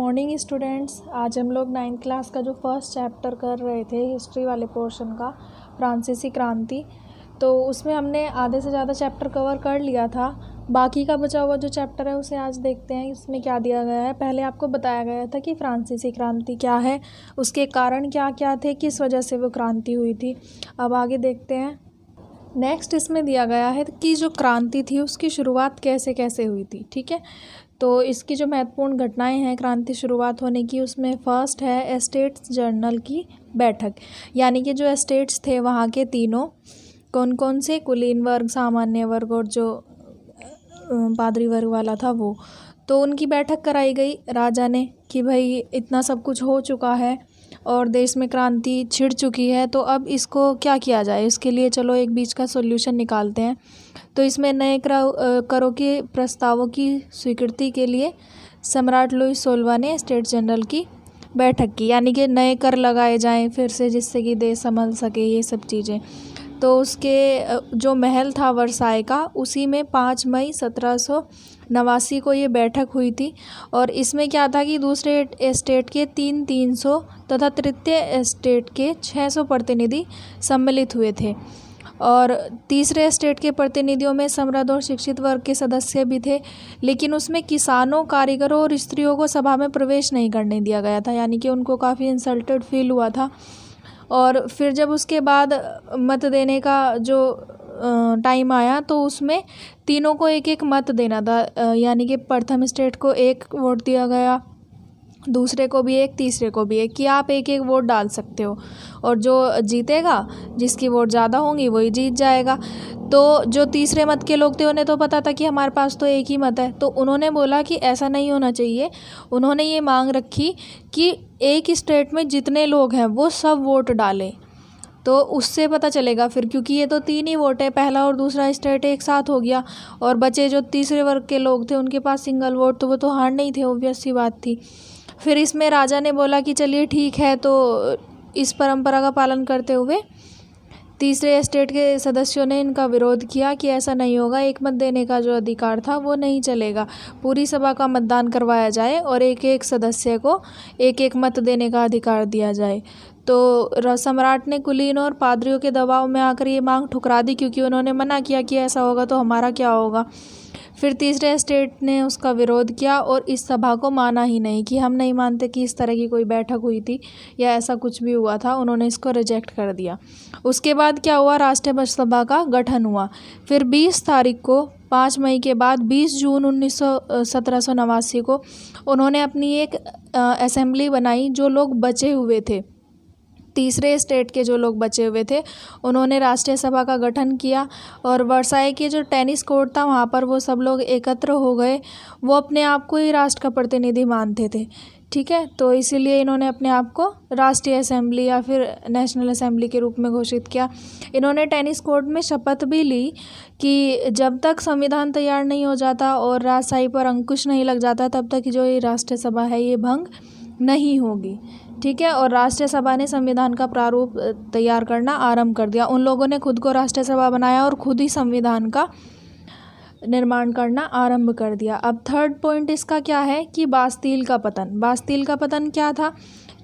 Morning students. आज हम लोग 9th क्लास का जो फर्स्ट चैप्टर कर रहे थे हिस्ट्री वाले पोर्शन का, फ्रांसीसी क्रांति, तो उसमें हमने आधे से ज़्यादा चैप्टर कवर कर लिया था। बाकी का बचा हुआ जो चैप्टर है उसे आज देखते हैं इसमें क्या दिया गया है। पहले आपको बताया गया था कि फ्रांसीसी क्रांति क्या है, उसके कारण क्या क्या थे, किस वजह से वो क्रांति हुई थी। अब आगे देखते हैं। नेक्स्ट इसमें दिया गया है कि जो क्रांति थी उसकी शुरुआत कैसे कैसे हुई थी। ठीक है, तो इसकी जो महत्वपूर्ण घटनाएं हैं क्रांति शुरुआत होने की, उसमें फर्स्ट है एस्टेट्स जनरल की बैठक। यानी कि जो एस्टेट्स थे वहाँ के तीनों, कौन कौन से, कुलीन वर्ग, सामान्य वर्ग और जो पादरी वर्ग वाला था वो, तो उनकी बैठक कराई गई राजा ने कि भाई इतना सब कुछ हो चुका है और देश में क्रांति छिड़ चुकी है, तो अब इसको क्या किया जाए, इसके लिए चलो एक बीच का सॉल्यूशन निकालते हैं। तो इसमें नए करों के प्रस्तावों की स्वीकृति के लिए सम्राट लुईस 16वां ने स्टेट्स जनरल की बैठक की। यानी कि नए कर लगाए जाएं फिर से, जिससे कि देश संभल सके, ये सब चीज़ें। तो उसके जो महल था वर्साई का, उसी में 5 मई 1789 को ये बैठक हुई थी। और इसमें क्या था कि दूसरे एस्टेट के 300 तथा तृतीय एस्टेट के 600 प्रतिनिधि सम्मिलित हुए थे। और तीसरे एस्टेट के प्रतिनिधियों में समृद्ध और शिक्षित वर्ग के सदस्य भी थे, लेकिन उसमें किसानों, कारीगरों और स्त्रियों को सभा में प्रवेश नहीं करने दिया गया था। यानी कि उनको काफ़ी इंसल्टेड फील हुआ था। और फिर जब उसके बाद मत देने का जो टाइम आया, तो उसमें तीनों को एक एक मत देना था। यानी कि प्रथम स्टेट को 1 वोट दिया गया, दूसरे को भी 1, तीसरे को भी 1, कि आप एक एक वोट डाल सकते हो और जो जीतेगा, जिसकी वोट ज़्यादा होंगी वही जीत जाएगा। तो जो तीसरे मत के लोग थे उन्हें तो पता था कि हमारे पास तो एक ही मत है, तो उन्होंने बोला कि ऐसा नहीं होना चाहिए। उन्होंने ये मांग रखी कि एक स्टेट में जितने लोग हैं वो सब वोट डालें, तो उससे पता चलेगा फिर, क्योंकि ये तो 3 ही वोट है, पहला और दूसरा स्टेट एक साथ हो गया, और बचे जो तीसरे वर्ग के लोग थे उनके पास सिंगल वोट, तो वो तो हार नहीं थे, ऑब्वियस सी बात थी। फिर इसमें राजा ने बोला कि चलिए ठीक है, तो इस परंपरा का पालन करते हुए तीसरे एस्टेट के सदस्यों ने इनका विरोध किया कि ऐसा नहीं होगा, एक मत देने का जो अधिकार था वो नहीं चलेगा, पूरी सभा का मतदान करवाया जाए और एक एक सदस्य को एक एक मत देने का अधिकार दिया जाए। तो सम्राट ने कुलीन और पादरियों के दबाव में आकर ये मांग ठुकरा दी, क्योंकि उन्होंने मना किया कि ऐसा होगा तो हमारा क्या होगा। फिर तीसरे स्टेट ने उसका विरोध किया और इस सभा को माना ही नहीं, कि हम नहीं मानते कि इस तरह की कोई बैठक हुई थी या ऐसा कुछ भी हुआ था। उन्होंने इसको रिजेक्ट कर दिया। उसके बाद क्या हुआ, राष्ट्रीय सभा का गठन हुआ। फिर 20 तारीख को, 5 मई के बाद 20 जून 1789 को उन्होंने अपनी एक असेंबली बनाई। जो लोग बचे हुए थे, तीसरे स्टेट के जो लोग बचे हुए थे, उन्होंने राष्ट्रीय सभा का गठन किया। और वर्साई के जो टेनिस कोर्ट था वहाँ पर वो सब लोग एकत्र हो गए। वो अपने आप को ही राष्ट्र का प्रतिनिधि मानते थे। ठीक है, तो इसीलिए इन्होंने अपने आप को राष्ट्रीय असेंबली या फिर नेशनल असेंबली के रूप में घोषित किया। इन्होंने टेनिस कोर्ट में शपथ भी ली कि जब तक संविधान तैयार नहीं हो जाता और राजशाही पर अंकुश नहीं लग जाता, तब तक जो ये राष्ट्रीय सभा है ये भंग नहीं होगी। ठीक है, और राष्ट्रीय सभा ने संविधान का प्रारूप तैयार करना आरंभ कर दिया। उन लोगों ने खुद को राष्ट्रीय सभा बनाया और खुद ही संविधान का निर्माण करना आरंभ कर दिया। अब थर्ड पॉइंट इसका क्या है कि बास्तील का पतन। बास्तील का पतन क्या था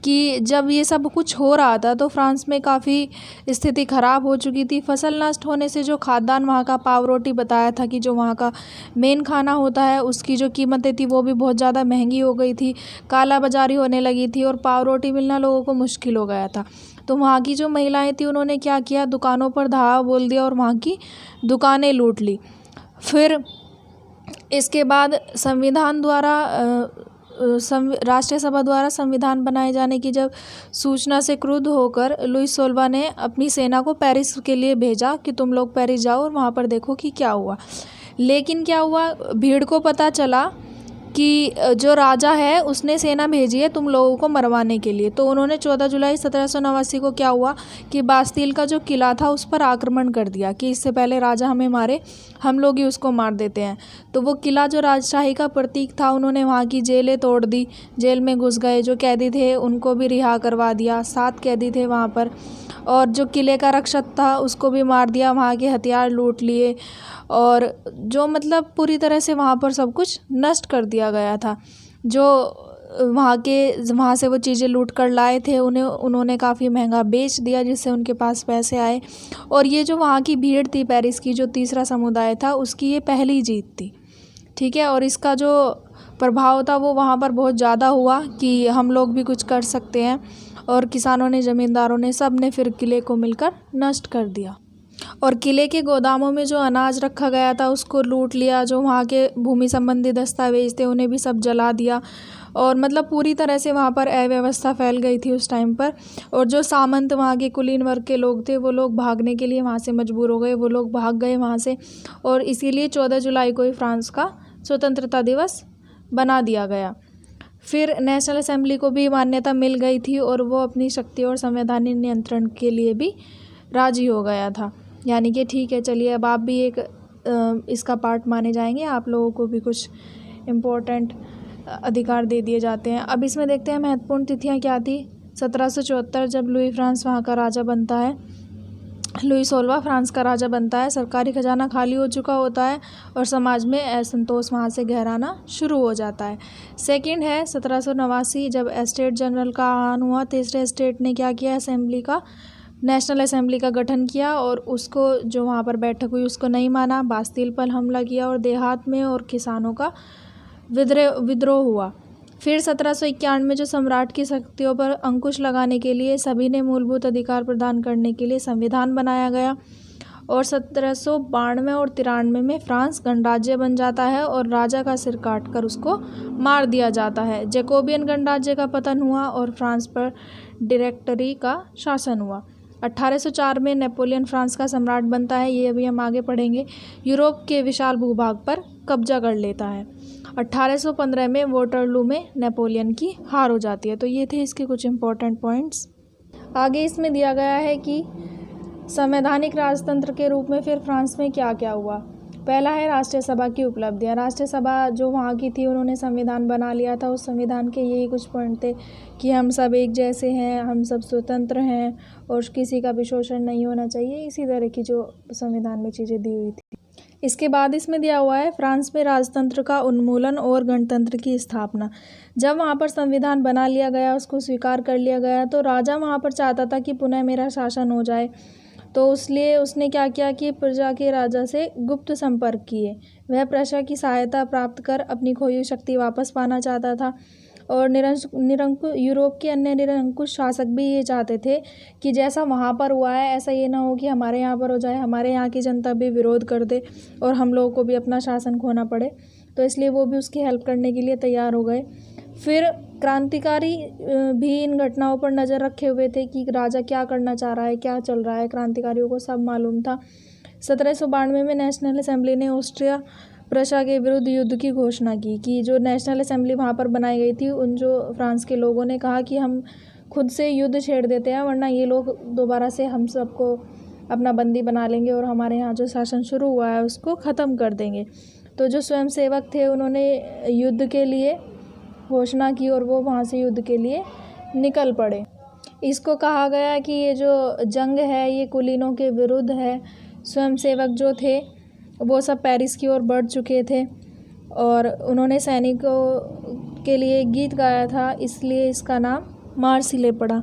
कि जब ये सब कुछ हो रहा था तो फ्रांस में काफ़ी स्थिति ख़राब हो चुकी थी। फसल नष्ट होने से जो खाद्यान्न, वहाँ का पावरोटी बताया था कि जो वहाँ का मेन खाना होता है, उसकी जो कीमतें थी वो भी बहुत ज़्यादा महंगी हो गई थी, काला बाजारी होने लगी थी और पावरोटी मिलना लोगों को मुश्किल हो गया था। तो वहाँ की जो महिलाएँ थी उन्होंने क्या किया, दुकानों पर धावा बोल दिया और वहाँ की दुकानें लूट ली। फिर इसके बाद संविधान द्वारा राष्ट्रीय सभा द्वारा संविधान बनाए जाने की जब सूचना से क्रुद्ध होकर लुईस 16वां ने अपनी सेना को पेरिस के लिए भेजा कि तुम लोग पेरिस जाओ और वहाँ पर देखो कि क्या हुआ। लेकिन क्या हुआ, भीड़ को पता चला कि जो राजा है उसने सेना भेजी है तुम लोगों को मरवाने के लिए। तो उन्होंने 14 जुलाई 1789 को क्या हुआ कि बास्तील का जो किला था उस पर आक्रमण कर दिया कि इससे पहले राजा हमें मारे, हम लोग ही उसको मार देते हैं। तो वो किला जो राजशाही का प्रतीक था, उन्होंने वहाँ की जेलें तोड़ दी, जेल में घुस गए, जो कैदी थे उनको भी रिहा करवा दिया, 7 कैदी थे वहाँ पर, और जो किले का रक्षक था उसको भी मार दिया, वहाँ के हथियार लूट लिए, और जो मतलब पूरी तरह से वहाँ पर सब कुछ नष्ट कर दिया गया था। जो वहाँ से वो चीज़ें लूट कर लाए थे, उन्होंने काफ़ी महंगा बेच दिया जिससे उनके पास पैसे आए। और ये जो वहाँ की भीड़ थी पेरिस की, जो तीसरा समुदाय था, उसकी ये पहली जीत थी, ठीक है। और इसका जो प्रभाव था वो वहाँ पर बहुत ज़्यादा हुआ कि हम लोग भी कुछ कर सकते हैं। और किसानों ने, ज़मींदारों ने, सब ने फिर किले को मिलकर नष्ट कर दिया और किले के गोदामों में जो अनाज रखा गया था उसको लूट लिया। जो वहाँ के भूमि संबंधी दस्तावेज थे उन्हें भी सब जला दिया। और मतलब पूरी तरह से वहाँ पर अव्यवस्था फैल गई थी उस टाइम पर। और जो सामंत, वहाँ के कुलीन वर्ग के लोग थे, वो लोग भागने के लिए वहाँ से मजबूर हो गए, वो लोग भाग गए वहाँ से। और इसीलिए 14 जुलाई को ही फ्रांस का स्वतंत्रता दिवस बना दिया गया। फिर नेशनल असेंबली को भी मान्यता मिल गई थी और वो अपनी शक्ति और संवैधानिक नियंत्रण के लिए भी राजी हो गया था। यानी कि ठीक है, चलिए अब आप भी एक इसका पार्ट माने जाएंगे, आप लोगों को भी कुछ इम्पोर्टेंट अधिकार दे दिए जाते हैं। अब इसमें देखते हैं महत्वपूर्ण तिथियां क्या थी। 1774 जब लुई फ्रांस वहाँ का राजा बनता है, लुई 16वां फ्रांस का राजा बनता है। सरकारी खजाना खाली हो चुका होता है और समाज में असंतोष वहाँ से गहराना शुरू हो जाता है। सेकंड है 1789 जब एस्टेट जनरल का आह्वान हुआ। तीसरे स्टेट ने क्या किया, असेंबली का, नेशनल असेंबली का गठन किया और उसको, जो वहाँ पर बैठक हुई, उसको नहीं माना। बास्तिल पर हमला किया और देहात में और किसानों का विद्रोह हुआ। फिर 1791 में जो सम्राट की शक्तियों पर अंकुश लगाने के लिए सभी ने मूलभूत अधिकार प्रदान करने के लिए संविधान बनाया गया। और 1792 और 93 में फ्रांस गणराज्य बन जाता है और राजा का सिर काटकर उसको मार दिया जाता है। जैकोबियन गणराज्य का पतन हुआ और फ्रांस पर डायरेक्टरी का शासन हुआ। 1804 में नेपोलियन फ्रांस का सम्राट बनता है, ये अभी हम आगे पढ़ेंगे। यूरोप के विशाल भूभाग पर कब्जा कर लेता है। 1815 में वोटरलू में नेपोलियन की हार हो जाती है। तो ये थे इसके कुछ इम्पोर्टेंट पॉइंट्स। आगे इसमें दिया गया है कि संवैधानिक राजतंत्र के रूप में फिर फ्रांस में क्या क्या हुआ। पहला है राष्ट्रीय सभा की उपलब्धियाँ। राष्ट्रीय सभा जो वहाँ की थी, उन्होंने संविधान बना लिया था। उस संविधान के यही कुछ पॉइंट थे कि हम सब एक जैसे हैं, हम सब स्वतंत्र हैं और किसी का भी शोषण नहीं होना चाहिए। इसी तरह की जो संविधान में चीज़ें दी हुई थी। इसके बाद इसमें दिया हुआ है फ्रांस में राजतंत्र का उन्मूलन और गणतंत्र की स्थापना। जब वहाँ पर संविधान बना लिया गया, उसको स्वीकार कर लिया गया, तो राजा वहाँ पर चाहता था कि पुनः मेरा शासन हो जाए। तो इसलिए उसने क्या किया कि प्रजा के राजा से गुप्त संपर्क किए। वह प्रजा की सहायता प्राप्त कर अपनी खोई हुई शक्ति वापस पाना चाहता था। और यूरोप के अन्य निरंकुश शासक भी ये चाहते थे कि जैसा वहाँ पर हुआ है ऐसा ये ना हो कि हमारे यहाँ पर हो जाए, हमारे यहाँ की जनता भी विरोध कर दे और हम लोगों को भी अपना शासन खोना पड़े। तो इसलिए वो भी उसकी हेल्प करने के लिए तैयार हो गए। फिर क्रांतिकारी भी इन घटनाओं पर नज़र रखे हुए थे कि राजा क्या करना चाह रहा है, क्या चल रहा है। क्रांतिकारियों को सब मालूम था। 1792 में नेशनल असेंबली ने ऑस्ट्रिया प्रशा के विरुद्ध युद्ध की घोषणा की कि जो नेशनल असेंबली वहाँ पर बनाई गई थी, उन जो फ्रांस के लोगों ने कहा कि हम खुद से युद्ध छेड़ देते हैं, वरना ये लोग दोबारा से हम सबको अपना बंदी बना लेंगे और हमारे यहाँ जो शासन शुरू हुआ है उसको ख़त्म कर देंगे। तो जो स्वयंसेवक थे उन्होंने युद्ध के लिए घोषणा की और वो वहाँ से युद्ध के लिए निकल पड़े। इसको कहा गया कि ये जो जंग है ये कुलीनों के विरुद्ध है। स्वयंसेवक जो थे वो सब पेरिस की ओर बढ़ चुके थे और उन्होंने सैनिकों के लिए गीत गाया था, इसलिए इसका नाम मार्सिले पड़ा,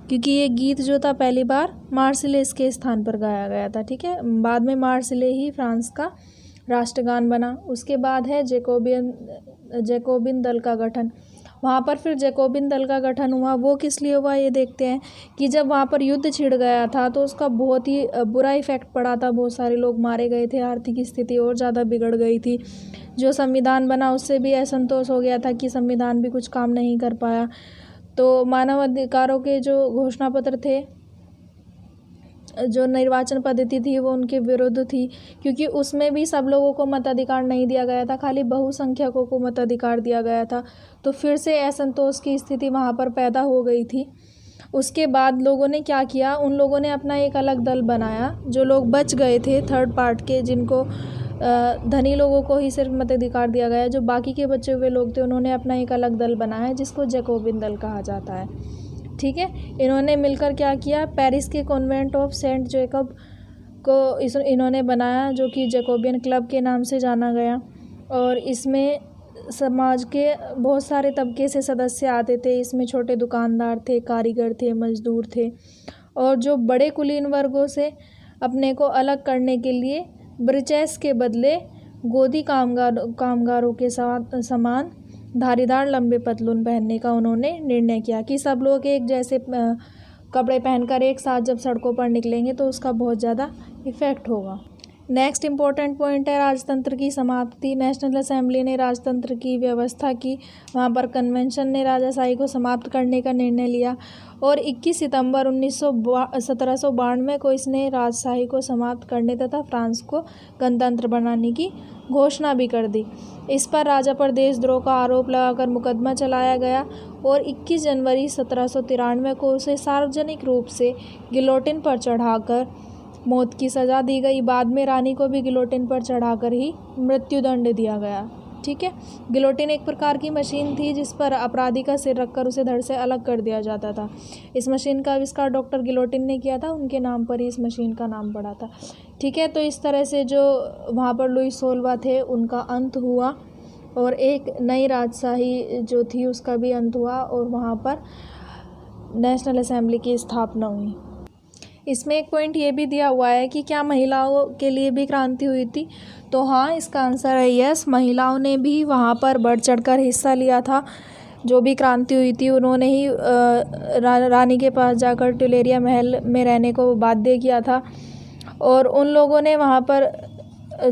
क्योंकि ये गीत जो था पहली बार मार्सिलेस के स्थान पर गाया गया था। ठीक है, बाद में मार्सिले ही फ्रांस का राष्ट्रगान बना। उसके बाद है जैकोबिन दल का गठन। वहाँ पर फिर जैकोबिन दल का गठन हुआ। वो किस लिए हुआ ये देखते हैं कि जब वहाँ पर युद्ध छिड़ गया था तो उसका बहुत ही बुरा इफ़ेक्ट पड़ा था। बहुत सारे लोग मारे गए थे, आर्थिक स्थिति और ज़्यादा बिगड़ गई थी। जो संविधान बना उससे भी असंतोष हो गया था कि संविधान भी कुछ काम नहीं कर पाया। तो मानव अधिकारों के जो घोषणा पत्र थे, जो निर्वाचन पद्धति थी, वो उनके विरुद्ध थी, क्योंकि उसमें भी सब लोगों को मताधिकार नहीं दिया गया था, खाली बहुसंख्यकों को मताधिकार दिया गया था। तो फिर से असंतोष की स्थिति वहाँ पर पैदा हो गई थी। उसके बाद लोगों ने क्या किया, उन लोगों ने अपना एक अलग दल बनाया। जो लोग बच गए थे थर्ड पार्ट के, जिनको धनी लोगों को ही सिर्फ मताधिकार दिया गया, जो बाकी के बचे हुए लोग थे उन्होंने अपना एक अलग दल बनाया जिसको जैकोबिन दल कहा जाता है। ठीक है, इन्होंने मिलकर क्या किया, पेरिस के कॉन्वेंट ऑफ सेंट जैकब को इन्होंने बनाया, जो कि जैकोबियन क्लब के नाम से जाना गया। और इसमें समाज के बहुत सारे तबके से सदस्य आते थे। इसमें छोटे दुकानदार थे, कारीगर थे, मजदूर थे, और जो बड़े कुलीन वर्गों से अपने को अलग करने के लिए ब्रिचेस के बदले गोदी कामगारों के साथ समान धारीदार लंबे पतलून पहनने का उन्होंने निर्णय किया कि सब लोग एक जैसे कपड़े पहनकर एक साथ जब सड़कों पर निकलेंगे तो उसका बहुत ज़्यादा इफ़ेक्ट होगा। नेक्स्ट इम्पोर्टेंट पॉइंट है राजतंत्र की समाप्ति। नेशनल असेंबली ने राजतंत्र की व्यवस्था की, वहाँ पर कन्वेंशन ने राजाशाही को समाप्त करने का निर्णय लिया और 21 सितंबर 1792 को इसने राजशाही को समाप्त करने तथा फ्रांस को गणतंत्र बनाने की घोषणा भी कर दी। इस पर राजा पर देशद्रोह का आरोप लगाकर मुकदमा चलाया गया और 21 जनवरी 1793 को उसे सार्वजनिक रूप से गिलोटिन पर चढ़ाकर मौत की सज़ा दी गई। बाद में रानी को भी गिलोटिन पर चढ़ाकर ही मृत्युदंड दिया गया। ठीक है, गिलोटिन एक प्रकार की मशीन थी जिस पर अपराधी का सिर रखकर उसे धड़ से अलग कर दिया जाता था। इस मशीन का आविष्कार डॉक्टर गिलोटिन ने किया था, उनके नाम पर ही इस मशीन का नाम पड़ा था। ठीक है, तो इस तरह से जो वहाँ पर लुई 16वां थे उनका अंत हुआ और एक नई राजशाही जो थी उसका भी अंत हुआ और वहाँ पर नेशनल असेंबली की स्थापना हुई। इसमें एक पॉइंट ये भी दिया हुआ है कि क्या महिलाओं के लिए भी क्रांति हुई थी, तो हाँ, इसका आंसर है यस। महिलाओं ने भी वहाँ पर बढ़ चढ़कर हिस्सा लिया था। जो भी क्रांति हुई थी उन्होंने ही रानी के पास जाकर टुलेरिया महल में रहने को बाध्य किया था और उन लोगों ने वहाँ पर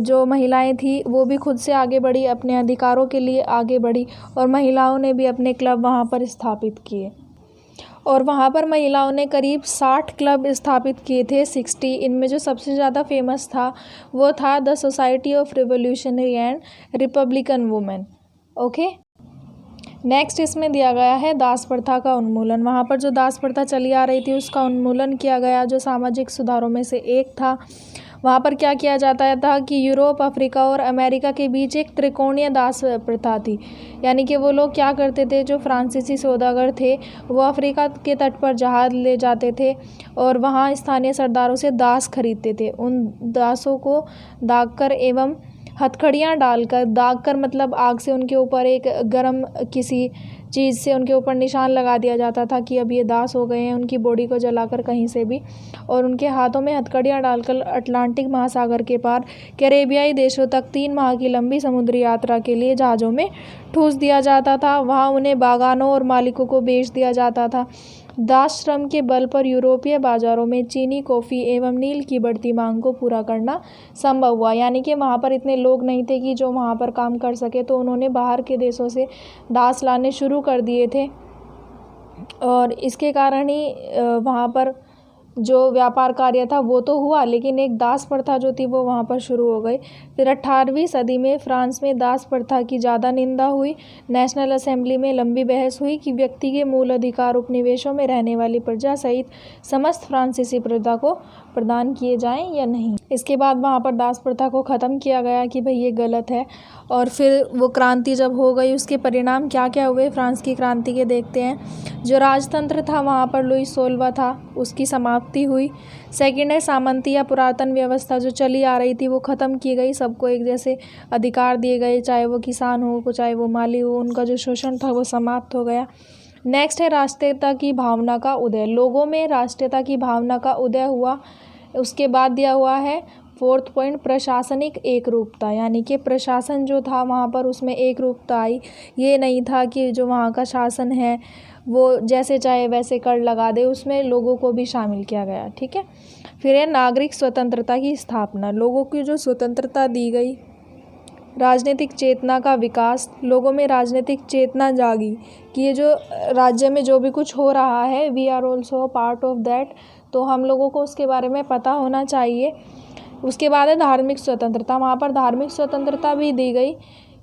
जो महिलाएं थी वो भी खुद से आगे बढ़ी, अपने अधिकारों के लिए आगे बढ़ी और महिलाओं ने भी अपने क्लब वहाँ पर स्थापित किए और वहाँ पर महिलाओं ने करीब 60 क्लब स्थापित किए थे, 60। इनमें जो सबसे ज़्यादा फेमस था वो था the society of revolutionary and Republican women. Okay, next इसमें दिया गया है दास प्रथा का उन्मूलन। वहाँ पर जो दास प्रथा चली आ रही थी उसका उन्मूलन किया गया, जो सामाजिक सुधारों में से एक था। वहाँ पर क्या किया जाता था कि यूरोप, अफ्रीका और अमेरिका के बीच एक त्रिकोणीय दास प्रथा थी। यानी कि वो लोग क्या करते थे, जो फ्रांसीसी सौदागर थे वो अफ्रीका के तट पर जहाज़ ले जाते थे और वहाँ स्थानीय सरदारों से दास खरीदते थे। उन दासों को दागकर एवं हथकड़ियाँ डालकर, दागकर मतलब आग से उनके ऊपर एक गर्म किसी चीज़ से उनके ऊपर निशान लगा दिया जाता था कि अब ये दास हो गए हैं, उनकी बॉडी को जलाकर कहीं से भी, और उनके हाथों में हथकड़ियाँ डालकर अटलांटिक महासागर के पार कैरेबियाई देशों तक 3 माह की लंबी समुद्री यात्रा के लिए जहाज़ों में ठूस दिया जाता था। वहाँ उन्हें बागानों और मालिकों को बेच दिया जाता था। दास श्रम के बल पर यूरोपीय बाज़ारों में चीनी, कॉफ़ी एवं नील की बढ़ती मांग को पूरा करना संभव हुआ। यानी कि वहाँ पर इतने लोग नहीं थे कि जो वहाँ पर काम कर सके, तो उन्होंने बाहर के देशों से दास लाने शुरू कर दिए थे और इसके कारण ही वहाँ पर जो व्यापार कार्य था वो तो हुआ, लेकिन एक दास प्रथा जो थी वो वहाँ पर शुरू हो गई। फिर 18वीं सदी में फ्रांस में दास प्रथा की ज़्यादा निंदा हुई। नेशनल असेंबली में लंबी बहस हुई कि व्यक्ति के मूल अधिकार उपनिवेशों में रहने वाली प्रजा सहित समस्त फ्रांसीसी प्रजा को प्रदान किए जाएं या नहीं। इसके बाद वहाँ पर दास प्रथा को ख़त्म किया गया कि भाई ये गलत है। और फिर वो क्रांति जब हो गई, उसके परिणाम क्या क्या हुए फ्रांस की क्रांति के देखते हैं। जो राजतंत्र था वहाँ पर लुई 16वां था, उसकी समाप्ति हुई। सेकंड है सामंती या पुरातन व्यवस्था जो चली आ रही थी वो ख़त्म की गई। सबको एक जैसे अधिकार दिए गए, चाहे वो किसान हो चाहे वो माली हो, उनका जो शोषण था वो समाप्त हो गया। नेक्स्ट है राष्ट्रीयता की भावना का उदय। लोगों में राष्ट्रीयता की भावना का उदय हुआ। उसके बाद दिया हुआ है 4th पॉइंट प्रशासनिक एक रूपता। यानी कि प्रशासन जो था वहाँ पर उसमें एक रूपता आई। ये नहीं था कि जो वहाँ का शासन है वो जैसे चाहे वैसे कर लगा दे, उसमें लोगों को भी शामिल किया गया। ठीक है, फिर है नागरिक स्वतंत्रता की स्थापना। लोगों की जो स्वतंत्रता दी गई, राजनीतिक चेतना का विकास। लोगों में राजनीतिक चेतना जागी कि ये जो राज्य में जो भी कुछ हो रहा है, we are also part of that, तो हम लोगों को उसके बारे में पता होना चाहिए। उसके बाद है धार्मिक स्वतंत्रता। वहाँ पर धार्मिक स्वतंत्रता भी दी गई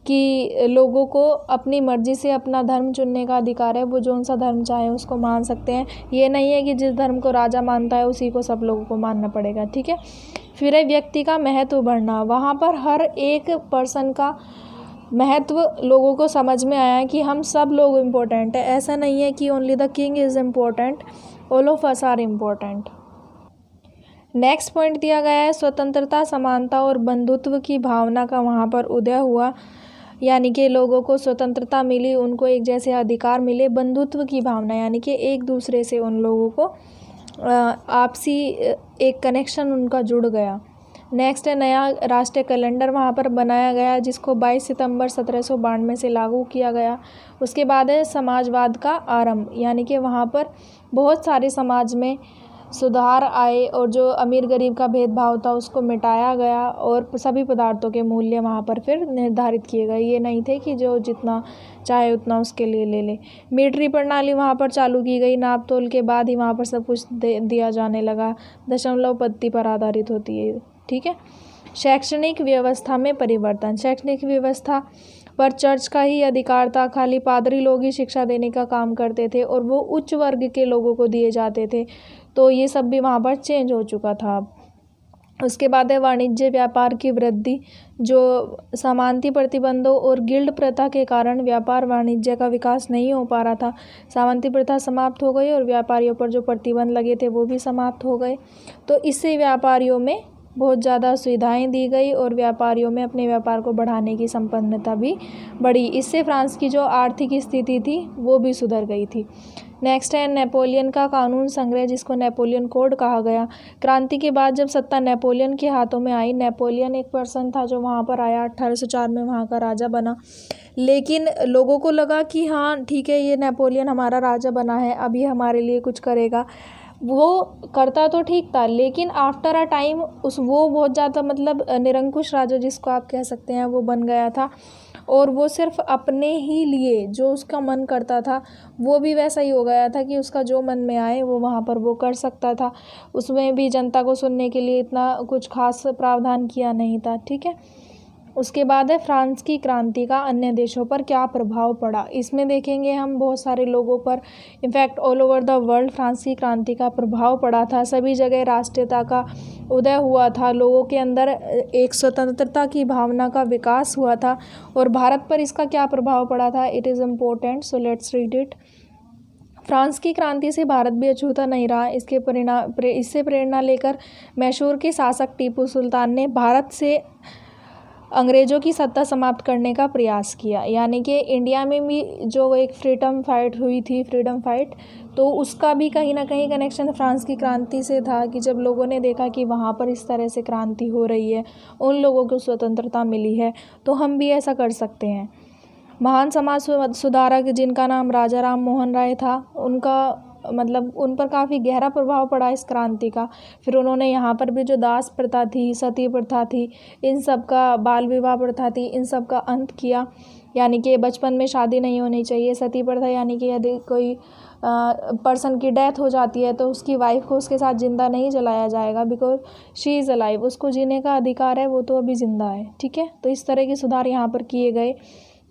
कि लोगों को अपनी मर्ज़ी से अपना धर्म चुनने का अधिकार है, वो जौन सा धर्म चाहे उसको मान सकते हैं। ये नहीं है कि जिस धर्म को राजा मानता है उसी को सब लोगों को मानना पड़ेगा। ठीक है, फिर है व्यक्ति का महत्व बढ़ना। वहाँ पर हर एक पर्सन का महत्व लोगों को समझ में आया कि हम सब लोग इम्पोर्टेंट है। ऐसा नहीं है कि only the king is important, all of us are important. Next point दिया गया है स्वतंत्रता, समानता और बंधुत्व की भावना का वहाँ पर उदय हुआ। यानी कि लोगों को स्वतंत्रता मिली, उनको एक जैसे अधिकार मिले, बंधुत्व की भावना यानी कि एक दूसरे से उन लोगों को आपसी एक कनेक्शन उनका जुड़ गया। नेक्स्ट है नया राष्ट्रीय कैलेंडर वहाँ पर बनाया गया जिसको 22 सितंबर 1792 से लागू किया गया। उसके बाद है समाजवाद का आरंभ, यानी कि वहाँ पर बहुत सारे समाज में सुधार आए और जो अमीर गरीब का भेदभाव था उसको मिटाया गया और सभी पदार्थों के मूल्य वहाँ पर फिर निर्धारित किए गए। ये नहीं थे कि जो जितना चाहे उतना उसके लिए ले ले। मीटरी प्रणाली वहाँ पर चालू की गई, नाप तोल के बाद ही वहाँ पर सब कुछ दिया जाने लगा, दशमलव पद्धति पर आधारित होती है। ठीक है। शैक्षणिक व्यवस्था में परिवर्तन, शैक्षणिक व्यवस्था पर चर्च का ही अधिकार था, खाली पादरी लोग ही शिक्षा देने का काम करते थे और वो उच्च वर्ग के लोगों को दिए जाते थे। तो ये सब भी वहाँ पर चेंज हो चुका था। उसके बाद है वाणिज्य व्यापार की वृद्धि, जो सामंती प्रतिबंधों और गिल्ड प्रथा के कारण व्यापार वाणिज्य का विकास नहीं हो पा रहा था। सामंती प्रथा समाप्त हो गई और व्यापारियों पर जो प्रतिबंध लगे थे वो भी समाप्त हो गए। तो इससे व्यापारियों में बहुत ज़्यादा सुविधाएं दी गई और व्यापारियों में अपने व्यापार को बढ़ाने की संपन्नता भी बढ़ी। इससे फ्रांस की जो आर्थिक स्थिति थी वो भी सुधर गई थी। नेक्स्ट है नेपोलियन का कानून संग्रह, जिसको नेपोलियन कोड कहा गया। क्रांति के बाद जब सत्ता नेपोलियन के हाथों में आई, नेपोलियन एक पर्सन था जो वहाँ पर आया, 1804 में वहाँ का राजा बना। लेकिन लोगों को लगा कि हाँ ठीक है, ये नेपोलियन हमारा राजा बना है, अभी हमारे लिए कुछ करेगा। वो करता तो ठीक था, लेकिन आफ्टर अ टाइम वो बहुत ज़्यादा मतलब निरंकुश राजा जिसको आप कह सकते हैं वो बन गया था और वो सिर्फ अपने ही लिए जो उसका मन करता था वो भी वैसा ही हो गया था कि उसका जो मन में आए वो वहाँ पर वो कर सकता था। उसमें भी जनता को सुनने के लिए इतना कुछ खास प्रावधान किया नहीं था। ठीक है। उसके बाद है फ्रांस की क्रांति का अन्य देशों पर क्या प्रभाव पड़ा। इसमें देखेंगे हम बहुत सारे लोगों पर, in fact all over the world France की क्रांति का प्रभाव पड़ा था। सभी जगह राष्ट्रीयता का उदय हुआ था, लोगों के अंदर एक स्वतंत्रता की भावना का विकास हुआ था। और भारत पर इसका क्या प्रभाव पड़ा था, it is important, so let's read it. France की क्रांति से भारत भी अछूता नहीं रहा। इससे प्रेरणा लेकर मैसूर के शासक टीपू सुल्तान ने भारत से अंग्रेज़ों की सत्ता समाप्त करने का प्रयास किया। यानी कि इंडिया में भी जो एक फ्रीडम फाइट हुई थी, फ्रीडम फाइट, तो उसका भी कहीं ना कहीं कनेक्शन फ्रांस की क्रांति से था कि जब लोगों ने देखा कि वहाँ पर इस तरह से क्रांति हो रही है, उन लोगों को स्वतंत्रता मिली है, तो हम भी ऐसा कर सकते हैं। महान समाज सुधारक जिनका नाम राजा राम मोहन राय था, उनका मतलब उन पर काफ़ी गहरा प्रभाव पड़ा इस क्रांति का। फिर उन्होंने यहाँ पर भी जो दास प्रथा थी, सती प्रथा थी, इन सब का, बाल विवाह प्रथा थी, इन सब का अंत किया। यानी कि बचपन में शादी नहीं होनी चाहिए। सती प्रथा यानी कि यदि कोई पर्सन की डेथ हो जाती है तो उसकी वाइफ को उसके साथ ज़िंदा नहीं जलाया जाएगा, बिकॉज शी इज़ अलाइव, उसको जीने का अधिकार है, वो तो अभी ज़िंदा है। ठीक है। तो इस तरह के सुधार यहाँ पर किए गए।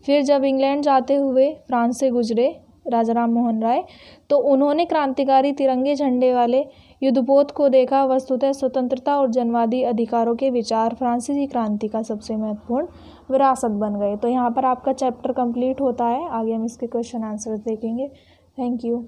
फिर जब इंग्लैंड जाते हुए फ्रांस से गुजरे राजा राम मोहन राय, तो उन्होंने क्रांतिकारी तिरंगे झंडे वाले युद्धपोत को देखा। वस्तुतः स्वतंत्रता और जनवादी अधिकारों के विचार फ्रांसीसी क्रांति का सबसे महत्वपूर्ण विरासत बन गए। तो यहाँ पर आपका चैप्टर कंप्लीट होता है। आगे हम इसके क्वेश्चन आंसर्स देखेंगे। Thank you.